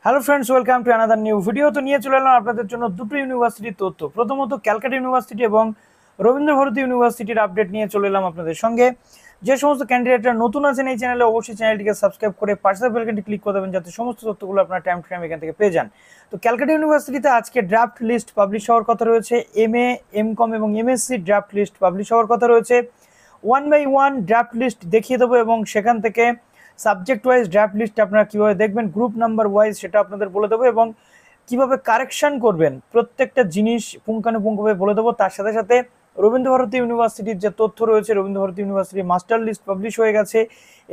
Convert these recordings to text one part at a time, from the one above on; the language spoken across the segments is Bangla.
Hello friends, welcome to another new video. তো নিয়ে চলে এলাম আপনাদের জন্য দুটো ইউনিভার্সিটির তথ্য। প্রথমত ক্যালকাটা ইউনিভার্সিটি এবং রবীন্দ্রভারতী ইউনিভার্সিটির আপডেট নিয়ে চলে এলাম আপনাদের সঙ্গে। যে সমস্ত ক্যান্ডিডেটরা নতুন আছেন এই চ্যানেলে, অবশ্যই চ্যানেলটিকে সাবস্ক্রাইব করে পাশের বেল আইকনটি ক্লিক করে দেবেন, যাতে সমস্ত তথ্যগুলো আপনার টাইম টু টাইম এখান থেকে পেয়ে যান। তো ক্যালকাটা ইউনিভার্সিটিতে আজকে ড্রাফট লিস্ট পাবলিশ হওয়ার কথা রয়েছে। এমএ, এমকম এবং এমএসসি ড্রাফট লিস্ট পাবলিশ হওয়ার কথা রয়েছে। 1 বাই 1 ড্রাফট লিস্ট দেখিয়ে দেবো এবং সেখান থেকে সাবজেক্ট ওয়াইজ ড্রাফট লিস্ট আপনারা কীভাবে দেখবেন, গ্রুপ নাম্বার ওয়াইজ সেটা আপনাদের বলে দেবো এবং কীভাবে কারেকশান করবেন প্রত্যেকটা জিনিস পুঙ্খানুপুঙ্খভাবে বলে দেবো। তার সাথে সাথে রবীন্দ্রভারতী ইউনিভার্সিটির যে তথ্য রয়েছে, রবীন্দ্রভারতী ইউনিভার্সিটির মাস্টার লিস্ট পাবলিশ হয়ে গেছে,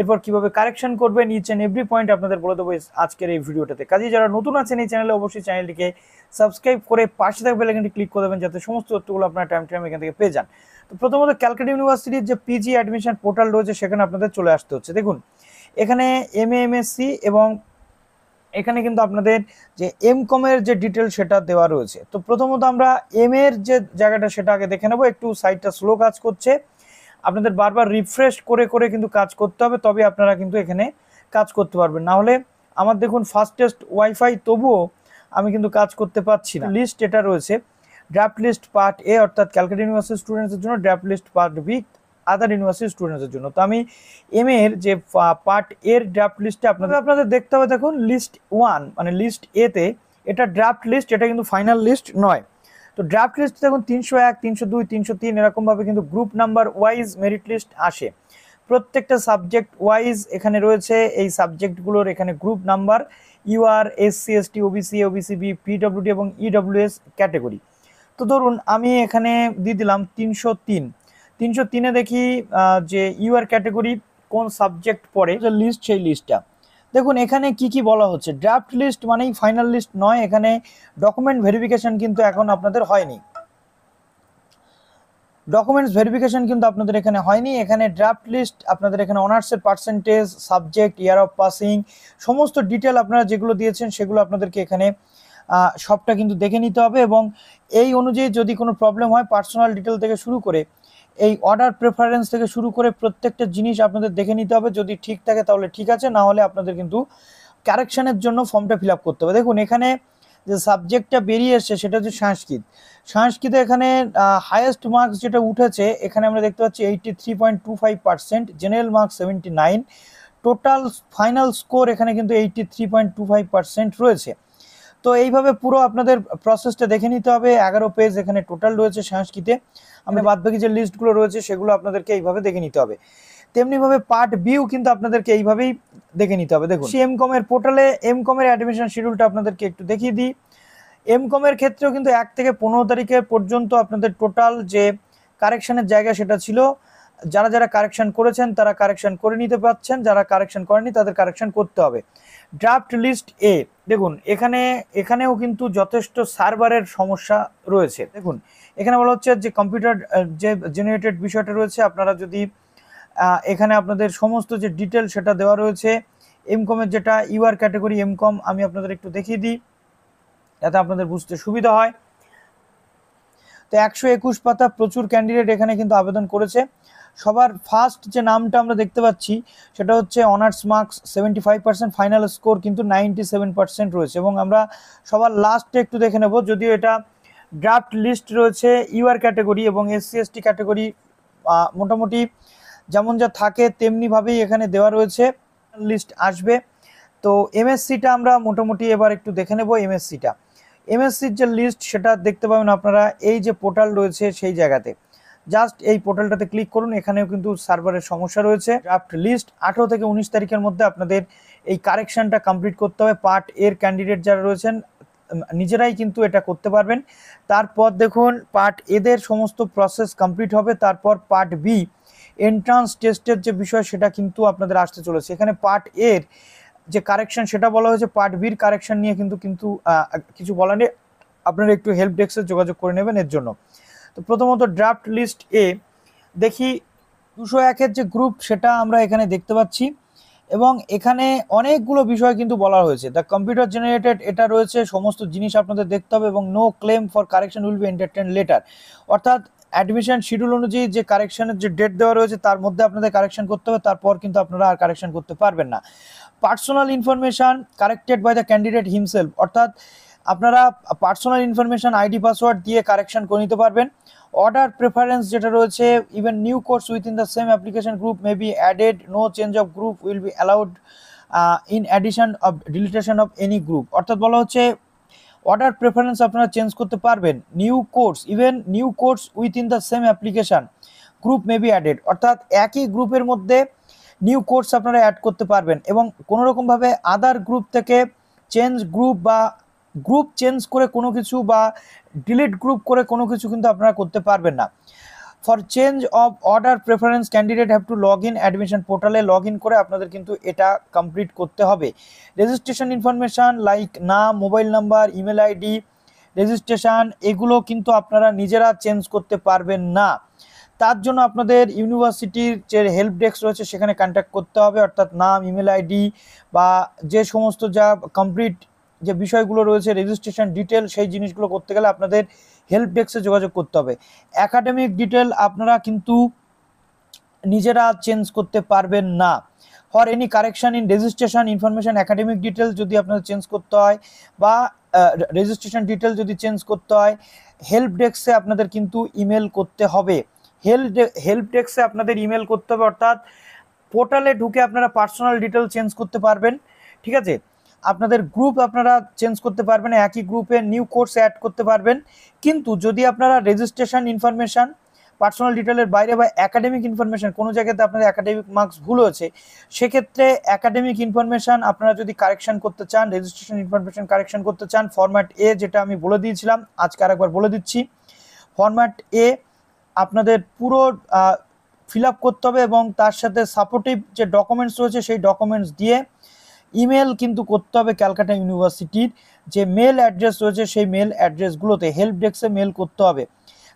এরপর কীভাবে কারেকশান করবেন ইচ অ্যান্ড এভরি পয়েন্ট আপনাদের বলে দেবো আজকের এই ভিডিওটাতে। কাজেই যারা নতুন আছেন এই চ্যানেলে, অবশ্যই চ্যানেলটিকে সাবস্ক্রাইব করে পাশে থাকা বেল আইকনটি ক্লিক করে দেবেন, যাতে সমস্ত তথ্যগুলো আপনার টাইম টাইম এখান থেকে পেয়ে যান। তো প্রথমত ক্যালকাটা ইউনিভার্সিটির যে পিজি অ্যাডমিশন পোর্টাল রয়েছে সেখানে আপনাদের চলে আসতে হচ্ছে। দেখুন এখানে এমএ, এমএসসি এবং এখানে কিন্তু আপনাদের যে এমকমের যে ডিটেল সেটা দেওয়া রয়েছে। তো প্রথমত আমরা এম এর যে জায়গাটা সেটা আগে দেখে নেব। একটু সাইটটা স্লো কাজ করছে, আপনাদের বারবার রিফ্রেশ করে করে কিন্তু কাজ করতে হবে, তবে আপনারা কিন্তু এখানে কাজ করতে পারবেন। না হলে আমার দেখুন ফাস্টেস্ট ওয়াইফাই, তবুও আমি কিন্তু কাজ করতে পারছি না। লিস্ট এটা রয়েছে ড্রাফট লিস্ট পার্ট এ, অর্থাৎ ক্যালকাটা ইউনিভার্সিটি স্টুডেন্টসের জন্য, draft list part B other university স্টুডেন্টসের জন্য। তো আমি এম এর যে পার্ট এর ড্রাফট লিস্টে আপনাদের দেখতে হবে। দেখুন লিস্ট 1 মানে লিস্ট এ তে এটা ড্রাফট লিস্ট, এটা কিন্তু ফাইনাল লিস্ট নয়। তো ড্রাফট লিস্ট দেখুন 301, 302, 303 এরকমভাবে কিন্তু group number wise merit list আসে। প্রত্যেকটা সাবজেক্ট ওয়াইজ এখানে রয়েছে, এই সাবজেক্টগুলোর এখানে group number, UR, SC, ST, OBC, OBCB, PWD এবং ইডব্লিউএস ক্যাটেগরি। তো ধরুন আমি এখানে দিয়ে দিলাম 303। 303-এ দেখি যে ইউআর ক্যাটেগরি কোন সাবজেক্ট পড়ে যে লিস্ট, সেই লিস্টটা দেখুন। এখানে কি কি বলা হচ্ছে, ড্রাফট লিস্ট মানেই ফাইনাল লিস্ট নয়, এখানে ডকুমেন্ট ভেরিফিকেশন কিন্তু এখন আপনাদের হয়নি। ডকুমেন্টস ভেরিফিকেশন কিন্তু আপনাদের এখানে হয়নি। এখানে ড্রাফট লিস্ট আপনাদের এখানে অনার্সের percentage, subject, year of passing, সমস্ত ডিটেল আপনারা যেগুলো দিয়েছেন সেগুলো আপনাদেরকে এখানে সবটা কিন্তু দেখে নিতে হবে এবং এই অনুযায়ী যদি কোনো প্রবলেম হয়, পার্সোনাল ডিটেল থেকে শুরু করে এই অর্ডার প্রেফারেন্স থেকে শুরু করে প্রত্যেকটা জিনিস আপনাদের দেখে নিতে হবে। যদি ঠিক থাকে তাহলে ঠিক আছে, না হলে আপনাদের কিন্তু কারেকশানের জন্য ফর্মটা ফিল আপ করতে হবে। দেখুন এখানে যে সাবজেক্টটা বেরিয়ে এসছে সেটা হচ্ছে সংস্কৃতে এখানে হাইয়েস্ট মার্কস যেটা উঠেছে এখানে আমরা দেখতে পাচ্ছি 83.25%, general marks 79, total final score এখানে কিন্তু 83.25% রয়েছে। তো এইভাবে পুরো আপনাদের প্রসেসটা দেখে নিতে হবে। 11 পেজ এখানে টোটাল রয়েছে সংস্কৃতে। আমরা বাদবাকি যে লিস্টগুলো রয়েছে সেগুলো আপনাদেরকে এইভাবে দেখে নিতে হবে। তেমনিভাবে পার্ট বিও কিন্তু আপনাদেরকে এইভাবেই দেখে নিতে হবে। দেখুন এমকমের পোর্টালে এমকমের অ্যাডমিশন শিডিউলটা আপনাদেরকে একটু দেখিয়ে দিই। এমকমের ক্ষেত্রেও কিন্তু 1 থেকে 15 তারিখের পর্যন্ত আপনাদের টোটাল যে কারেকশানের জায়গা সেটা ছিল। যারা যারা কারেকশান করেছেন তারা কারেকশান করে নিতে পারছেন, যারা কারেকশান করেনি তাদের কারেকশান করতে হবে। ড্রাফট লিস্ট এ দেখুন এখানেও কিন্তু যথেষ্ট সার্ভারের সমস্যা রয়েছে। দেখুন এখানে বলা হচ্ছে যে কম্পিউটার যে জেনারেটেড বিষয়টা রয়েছে, আপনারা যদি এখানে আপনাদের সমস্ত যে ডিটেল সেটা দেওয়া রয়েছে। এমকমের যেটা ইউআর ক্যাটেগরি এমকম, আমি আপনাদের একটু দেখিয়ে দিই যাতে আপনাদের বুঝতে সুবিধা হয়। তো 121 পাতা, প্রচুর ক্যান্ডিডেট এখানে কিন্তু আবেদন করেছে। সবার ফার্স্ট যে নামটা আমরা দেখতে পাচ্ছি সেটা হচ্ছে অনার্স মার্কস 75%, ফাইনাল স্কোর কিন্তু 97% রয়েছে। এবং আমরা সবার লাস্টে একটু দেখে নেব, যদিও এটা ড্রাফট লিস্ট রয়েছে ইউআর ক্যাটেগরি এবং এসসি এসটি ক্যাটেগরি মোটামুটি যেমন যা থাকে তেমনিভাবেই এখানে দেওয়া রয়েছে, লিস্ট আসবে। তো এমএসসিটা আমরা মোটামুটি এবার একটু দেখে নেব। এমএসসির যে লিস্ট সেটা দেখতে পাবেন আপনারা এই যে পোর্টাল রয়েছে সেই জায়গাতে, জাস্ট এই পোর্টালটাতে ক্লিক করুন। এখানেও কিন্তু সার্ভারের সমস্যা রয়েছে। ড্রাফট লিস্ট 18 থেকে 19 তারিখের মধ্যে আপনাদের এই কারেকশানটা কমপ্লিট করতে হবে। পার্ট এর ক্যান্ডিডেট যারা রয়েছেন নিজেরাই কিন্তু এটা করতে পারবেন। তারপর দেখুন পার্ট এদের সমস্ত প্রসেস কমপ্লিট হবে। তারপর পার্ট বি এন্ট্রান্স টেস্টের যে বিষয় সেটা কিন্তু আপনাদের আসতে চলেছে। এখানে পার্ট এর যে কারেকশন সেটা বলা হয়েছে, পার্ট বির কারেকশন নিয়ে কিন্তু কিছু বলা নেই, আপনারা একটু হেল্প ডেস্কে যোগাযোগ করে নেবেন এর জন্য। তো প্রথমত ড্রাফট লিস্ট এ দেখি 201-এর যে গ্রুপ সেটা আমরা এখানে দেখতে পাচ্ছি এবং এখানে অনেকগুলো বিষয় কিন্তু বলা হয়েছে। দ্য কম্পিউটার জেনারেটেড এটা রয়েছে, সমস্ত জিনিস আপনাদের দেখতে হবে এবং no claim for correction will be entertained later, অর্থাৎ অ্যাডমিশন শিডিউল অনুযায়ী যে কারেকশনের যে ডেট দেওয়া রয়েছে তার মধ্যে আপনাদের কারেকশন করতে হবে, তারপর কিন্তু আপনারা আর কারেকশন করতে পারবেন না। Personal information corrected by the candidate himself, অর্থাৎ আপনারা পার্সোনাল ইনফরমেশান আইডি পাসওয়ার্ড দিয়ে কারেকশন করে নিতে পারবেন। অর্ডার প্রেফারেন্স যেটা রয়েছে, even new course within the same application group may be added, no change of group will be allowed in addition of deletion of any group. অর্থাৎ বলা হচ্ছে অর্ডার প্রেফারেন্স আপনারা চেঞ্জ করতে পারবেন। New course, even new course within the same application group may be added, অর্থাৎ একই গ্রুপের মধ্যে নিউ কোর্স আপনারা অ্যাড করতে পারবেন এবং কোনোরকমভাবে আদার গ্রুপ থেকে চেঞ্জ গ্রুপ বা গ্রুপ চেঞ্জ করে কোনো কিছু বা ডিলিট গ্রুপ করে কোনো কিছু কিন্তু আপনারা করতে পারবেন না। For change of order preference candidate have to log in admission পোর্টালে লগ ইন করে আপনাদের কিন্তু এটা কমপ্লিট করতে হবে। রেজিস্ট্রেশন ইনফরমেশান লাইক নাম, mobile number, email ID, registration, এগুলো কিন্তু আপনারা নিজেরা চেঞ্জ করতে পারবেন না। তার জন্য আপনাদের ইউনিভার্সিটির যে হেল্প ডেস্ক রয়েছে সেখানে কন্ট্যাক্ট করতে হবে, অর্থাৎ নাম, ইমেল আইডি বা যে সমস্ত যা কমপ্লিট যে বিষয়গুলো রয়েছে রেজিস্ট্রেশন ডিটেল, সেই জিনিসগুলো করতে গেলে আপনাদের হেল্প ডেস্কে যোগাযোগ করতে হবে। অ্যাকাডেমিক ডিটেল আপনারা কিন্তু নিজেরা চেঞ্জ করতে পারবেন না। For any correction in registration information academic detail যদি আপনাদের চেঞ্জ করতে হয় বা রেজিস্ট্রেশন ডিটেল যদি চেঞ্জ করতে হয়, হেল্প ডেস্কে আপনাদের কিন্তু ইমেল করতে হবে। হেল্প ডেস্কে আপনাদের ইমেল করতে হবে, অর্থাৎ পোর্টালে ঢুকে আপনারা পার্সোনাল ডিটেল চেঞ্জ করতে পারবেন, ঠিক আছে। আপনাদের গ্রুপ আপনারা চেঞ্জ করতে পারবেন, একই গ্রুপে নিউ কোর্স অ্যাড করতে পারবেন। কিন্তু যদি আপনারা রেজিস্ট্রেশন ইনফরমেশান পার্সোনাল ডিটেলের বাইরে বা একাডেমিক ইনফরমেশান কোনো জায়গাতে আপনাদের একাডেমিক মার্কস ভুল হয়েছে, সেক্ষেত্রে একাডেমিক ইনফরমেশান আপনারা যদি কারেকশন করতে চান, রেজিস্ট্রেশন ইনফরমেশান কারেকশন করতে চান, ফরম্যাট এ যেটা আমি বলে দিয়েছিলাম, আজকে আরেকবার বলে দিচ্ছি। ফরম্যাট এ আপনাদের পুরো ফিল আপ করতে হবে এবং তার সাথে সাপোর্টিভ যে ডকুমেন্টস রয়েছে সেই ডকুমেন্টস দিয়ে ইমেল কিন্তু করতে হবে ক্যালকাটা ইউনিভার্সিটির যে মেল অ্যাড্রেস রয়েছে সেই মেল অ্যাড্রেসগুলোতে হেল্প ডেস্কে মেল করতে হবে।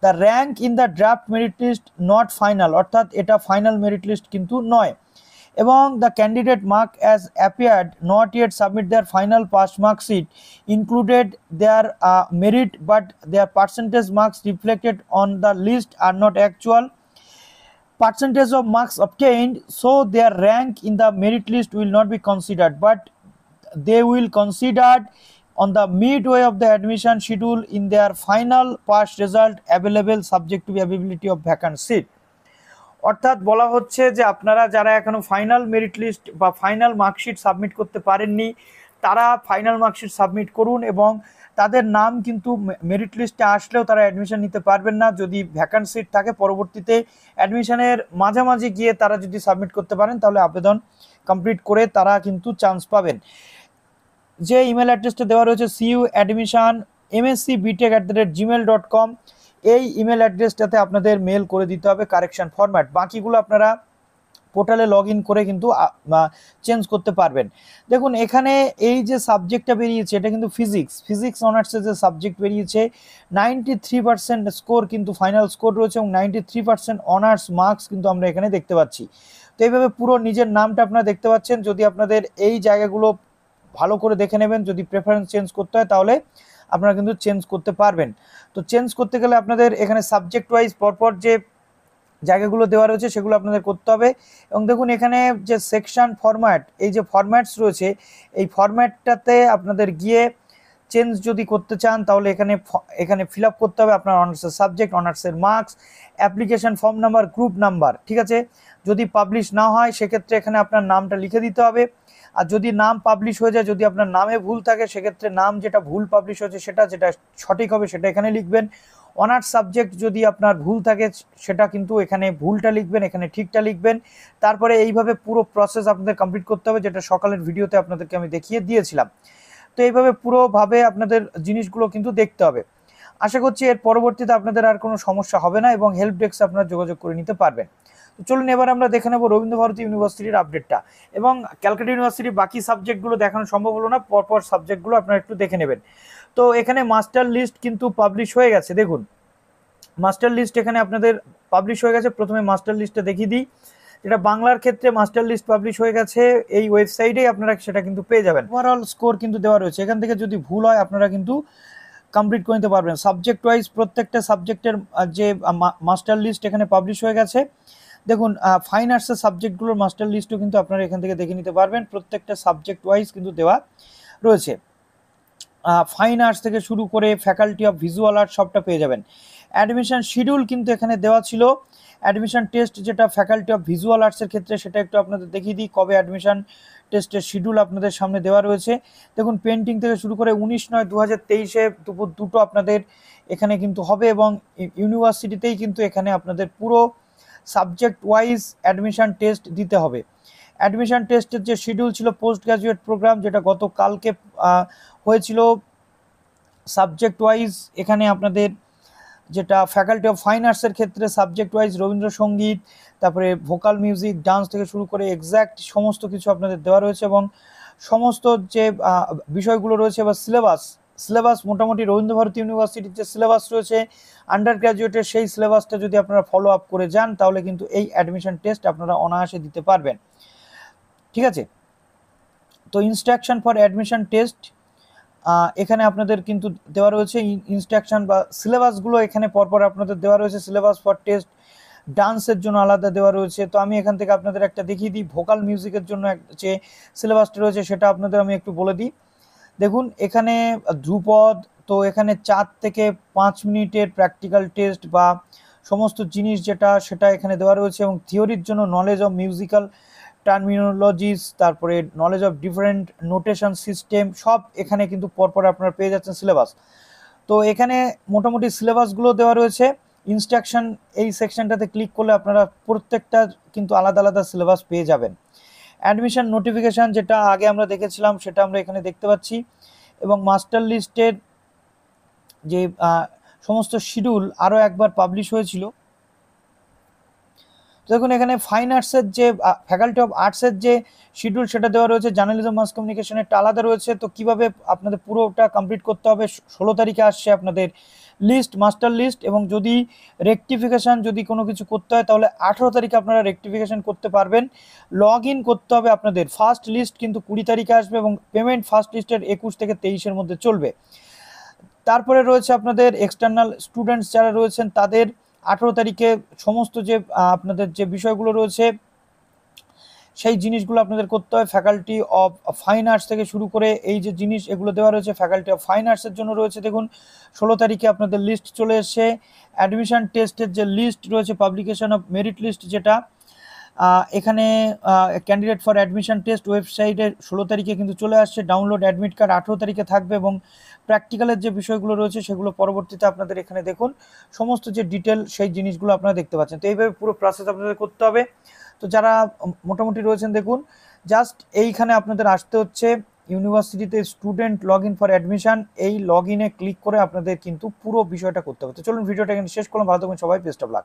The rank in the draft merit list not final, অর্থাৎ এটা ফাইনাল মেরিট লিস্ট কিন্তু নয়। এবং the candidate mark as appeared not yet submit their final pass marksheet included their merit but their percentage marks reflected on the list are not actual percentage of marks obtained, so their rank in the merit list will not be considered, but they will considered on the midway of the admission schedule in their final pass result available subject to the availability of vacant seat। অর্থাৎ বলা হচ্ছে যে আপনারা যারা এখনো ফাইনাল মেরিট লিস্ট বা ফাইনাল মার্কশিট সাবমিট করতে পারেননি তারা ফাইনাল মার্কশিট সাবমিট করুন এবং তাদের নাম কিন্তু মেরিট লিস্টে আসলেও তারা অ্যাডমিশন নিতে পারবেন না যদি ভ্যাকান্ট সিট থাকে। পরবর্তীতে অ্যাডমিশনের মাঝামাঝি গিয়ে তারা যদি সাবমিট করতে পারেন তাহলে আবেদন কমপ্লিট করে তারা কিন্তু চান্স পাবেন। যে ইমেল অ্যাড্রেসটা দেওয়া রয়েছে cuadmission@mscbtech@gmail.com, এই ইমেল অ্যাড্রেসটাতে আপনাদের মেল করে দিতে হবে কারেকশন ফরম্যাট। বাকিগুলো আপনারা পোর্টালে লগ ইন করে কিন্তু চেঞ্জ করতে পারবেন। দেখুন এখানে এই যে সাবজেক্টটা বেরিয়েছে এটা কিন্তু ফিজিক্স অনার্সের যে সাবজেক্ট বেরিয়েছে 93% স্কোর কিন্তু ফাইনাল স্কোর রয়েছে এবং 93% অনার্স মার্কস কিন্তু আমরা এখানে দেখতে পাচ্ছি। তো এইভাবে পুরো নিজের নামটা আপনারা দেখতে পাচ্ছেন। যদি আপনাদের এই জায়গাগুলো ভালো করে দেখে নেবেন, যদি প্রেফারেন্স চেঞ্জ করতে হয় তাহলে আপনারা কিন্তু চেঞ্জ করতে পারবেন। তো চেঞ্জ করতে গেলে আপনাদের এখানে সাবজেক্ট ওয়াইজ পরপর যে জায়গাগুলো দেওয়া রয়েছে সেগুলো আপনাদের করতে হবে। এবং দেখুন এখানে যে সেকশন ফরম্যাট, এই যে ফরম্যাটস রয়েছে এই ফরম্যাটটাতে আপনাদের গিয়ে চেঞ্জ যদি করতে চান তাহলে এখানে ফিল আপ করতে হবে আপনার অনার্সের সাবজেক্ট, অনার্সের marks, application form number, group number, ঠিক আছে। যদি পাবলিশ না হয় সেক্ষেত্রে এখানে আপনার নামটা লিখে দিতে হবে। আর যদি নাম পাবলিশ হয়ে যায়, যদি আপনার নামে ভুল থাকে সেক্ষেত্রে নাম যেটা ভুল পাবলিশ হয়েছে যেটা সঠিক হবে সেটা এখানে লিখবেন। অনার্স সাবজেক্ট যদি আপনার ভুল থাকে সেটা কিন্তু এখানে ভুলটা লিখবেন, এখানে ঠিকটা লিখবেন। তারপরে এইভাবে পুরো প্রসেস আপনাদের কমপ্লিট করতে হবে, যেটা সকালের ভিডিওতে আপনাদেরকে আমি দেখিয়ে দিয়েছিলাম। তো এইভাবে পুরোভাবে আপনাদের জিনিসগুলো কিন্তু দেখতে হবে। আশা করছি এর পরবর্তীতে আপনাদের আর কোনো সমস্যা হবে না এবং হেল্প ডেস্কে আপনারা যোগাযোগ করে নিতে পারবেন। তো চলুন এবার আমরা দেখে নেব রবীন্দ্রভারতী ইউনিভার্সিটির আপডেটটা এবং ক্যালকাটা ইউনিভার্সিটির বাকি সাবজেক্টগুলো দেখানো সম্ভব হলো না, পরপর সাবজেক্টগুলো আপনারা একটু দেখে নেবেন। তো এখানে মাস্টার লিস্ট কিন্তু পাবলিশ হয়ে গেছে। দেখুন মাস্টার লিস্ট এখানে আপনাদের পাবলিশ হয়ে গেছে। প্রথমে মাস্টার লিস্টটা দেখিয়ে দিই, যেটা বাংলার ক্ষেত্রে মাস্টার লিস্ট পাবলিশ হয়ে গেছে এই ওয়েবসাইটেই আপনারা সেটা কিন্তু পেয়ে যাবেন। ওভারঅল স্কোর কিন্তু দেওয়া রয়েছে, এখান থেকে যদি ভুল হয় আপনারা কিন্তু কমপ্লিট করে নিতে পারবেন। সাবজেক্ট ওয়াইজ প্রত্যেকটা সাবজেক্টের যে মাস্টার লিস্ট এখানে পাবলিশ হয়ে গেছে। দেখুন ফাইন আর্টসের সাবজেক্টগুলোর মাস্টার লিস্টও কিন্তু আপনারা এখান থেকে দেখে নিতে পারবেন, প্রত্যেকটা সাবজেক্ট ওয়াইজ কিন্তু দেওয়া রয়েছে। ফাইন আর্টস থেকে শুরু করে ফ্যাকাল্টি অফ ভিজুয়াল আর্ট সবটা পেয়ে যাবেন। অ্যাডমিশন শিডিউল কিন্তু এখানে দেওয়া ছিল। অ্যাডমিশন টেস্ট যেটা ফ্যাকাল্টি অফ ভিজুয়াল আর্টসের ক্ষেত্রে সেটা একটু আপনাদের দেখিয়ে দিই, কবে অ্যাডমিশন টেস্টের শিডিউল আপনাদের সামনে দেওয়া রয়েছে। দেখুন পেন্টিং থেকে শুরু করে 19/9/2023 দুপুর 2টো আপনাদের এখানে কিন্তু হবে, এবং ইউনিভার্সিটিতেই কিন্তু এখানে আপনাদের পুরো সাবজেক্ট ওয়াইজ অ্যাডমিশন টেস্ট দিতে হবে। অ্যাডমিশন টেস্টের যে শিডিউল ছিল পোস্ট গ্রাজুয়েট প্রোগ্রাম, যেটা গতকালকে হয়েছিল সাবজেক্ট ওয়াইজ, এখানে আপনাদের যেটা ফ্যাকাল্টি অফ ফাইন আর্টসের ক্ষেত্রে সাবজেক্ট ওয়াইজ রবীন্দ্রসঙ্গীত, তারপরে ভোকাল মিউজিক, ডান্স থেকে শুরু করে এক্স্যাক্ট সমস্ত কিছু আপনাদের দেওয়া রয়েছে, এবং সমস্ত যে বিষয়গুলো রয়েছে বা সিলেবাস মোটামুটি রবীন্দ্রভারতী ইউনিভার্সিটির যে সিলেবাস রয়েছে আন্ডার গ্র্যাজুয়েটের, সেই সিলেবাসটা যদি আপনারা ফলো আপ করে যান তাহলে কিন্তু এই অ্যাডমিশন টেস্ট আপনারা অনায়াসে দিতে পারবেন। ঠিক আছে, তো ইনস্ট্রাকশন ফর অ্যাডমিশন টেস্ট এখানে আপনাদের কিন্তু দেওয়া রয়েছে ইনস্ট্রাকশন বা সিলেবাসগুলো এখানে পরপর আপনাদের দেওয়া রয়েছে। সিলেবাস ফর টেস্ট ডান্সের জন্য আলাদা দেওয়া রয়েছে, তো আমি এখান থেকে আপনাদের একটা দেখিয়ে দিই। ভোকাল মিউজিকের জন্য যে সিলেবাসটা রয়েছে সেটা আপনাদের আমি একটু বলে দিই। দেখুন এখানে ধ্রুপদ, তো এখানে 4 থেকে 5 মিনিটের প্র্যাকটিক্যাল টেস্ট বা সমস্ত জিনিস যেটা সেটা এখানে দেওয়া রয়েছে, এবং থিওরির জন্য নলেজ অফ মিউজিক্যাল টার্মিনোলজিস, তারপরে knowledge of different notation system, সব এখানে কিন্তু পরপর আপনারা পেয়ে যাচ্ছেন সিলেবাস। তো এখানে মোটামুটি সিলেবাসগুলো দেওয়া রয়েছে। ইনস্ট্রাকশন এই সেকশনটাতে ক্লিক করলে আপনারা প্রত্যেকটা কিন্তু আলাদা আলাদা সিলেবাস পেয়ে যাবেন। অ্যাডমিশন নোটিফিকেশান যেটা আগে আমরা দেখেছিলাম সেটা আমরা এখানে দেখতে পাচ্ছি, এবং মাস্টার লিস্টের যে সমস্ত শিডিউল আরও একবার পাবলিশ হয়েছিল। দেখুন এখানে ফাইন আর্টসের যে ফ্যাকাল্টি অফ আর্টসের যে শিডিউল সেটা দেওয়া রয়েছে, জার্নালিজম মাস কমিউনিকেশনেরটা আলাদা রয়েছে। তো কিভাবে আপনাদের পুরোটা কমপ্লিট করতে হবে, 16 তারিখে আসছে আপনাদের লিস্ট, মাস্টার লিস্ট, এবং যদি রেকটিফিকেশান যদি কোনো কিছু করতে হয় তাহলে 18 তারিখে আপনারা রেকটিফিকেশান করতে পারবেন। লগ ইন করতে হবে আপনাদের। ফার্স্ট লিস্ট কিন্তু 20 তারিখে আসবে, এবং পেমেন্ট ফার্স্ট লিস্টের 21 থেকে 23-এর মধ্যে চলবে। তারপরে রয়েছে আপনাদের এক্সটার্নাল স্টুডেন্টস যারা রয়েছেন তাদের 18 তারিখে সমস্ত যে আপনাদের যে বিষয়গুলো রয়েছে সেই জিনিসগুলো আপনাদের করতে হয়। ফ্যাকাল্টি অফ ফাইন আর্টস থেকে শুরু করে এই যে জিনিস এগুলো দেওয়া রয়েছে ফ্যাকাল্টি অফ ফাইন আর্টসের জন্য রয়েছে। দেখুন 16 তারিখে আপনাদের লিস্ট চলে এসছে। অ্যাডমিশন টেস্টের যে লিস্ট রয়েছে, পাবলিকেশন অফ মেরিট লিস্ট যেটা, এখানে ক্যান্ডিডেট ফর অ্যাডমিশন টেস্ট ওয়েবসাইটে 16 তারিখে কিন্তু চলে আসছে। ডাউনলোড অ্যাডমিট কার্ড 18 তারিখে থাকবে, এবং প্র্যাকটিক্যালের যে বিষয়গুলো রয়েছে সেগুলো পরবর্তীতে আপনাদের এখানে দেখুন সমস্ত যে ডিটেল সেই জিনিসগুলো আপনারা দেখতে পাচ্ছেন। তো এইভাবে পুরো প্রসেস আপনাদের করতে হবে। তো যারা মোটামুটি রয়েছেন দেখুন জাস্ট এইখানে আপনাদের আসতে হচ্ছে ইউনিভার্সিটিতে student log in for admission, এই লগ ইনে ক্লিক করে আপনাদের কিন্তু পুরো বিষয়টা করতে হবে। তো চলুন ভিডিওটা এখানে শেষ করলাম। ভালো থাকবেন সবাই, বেস্ট অফ লাক।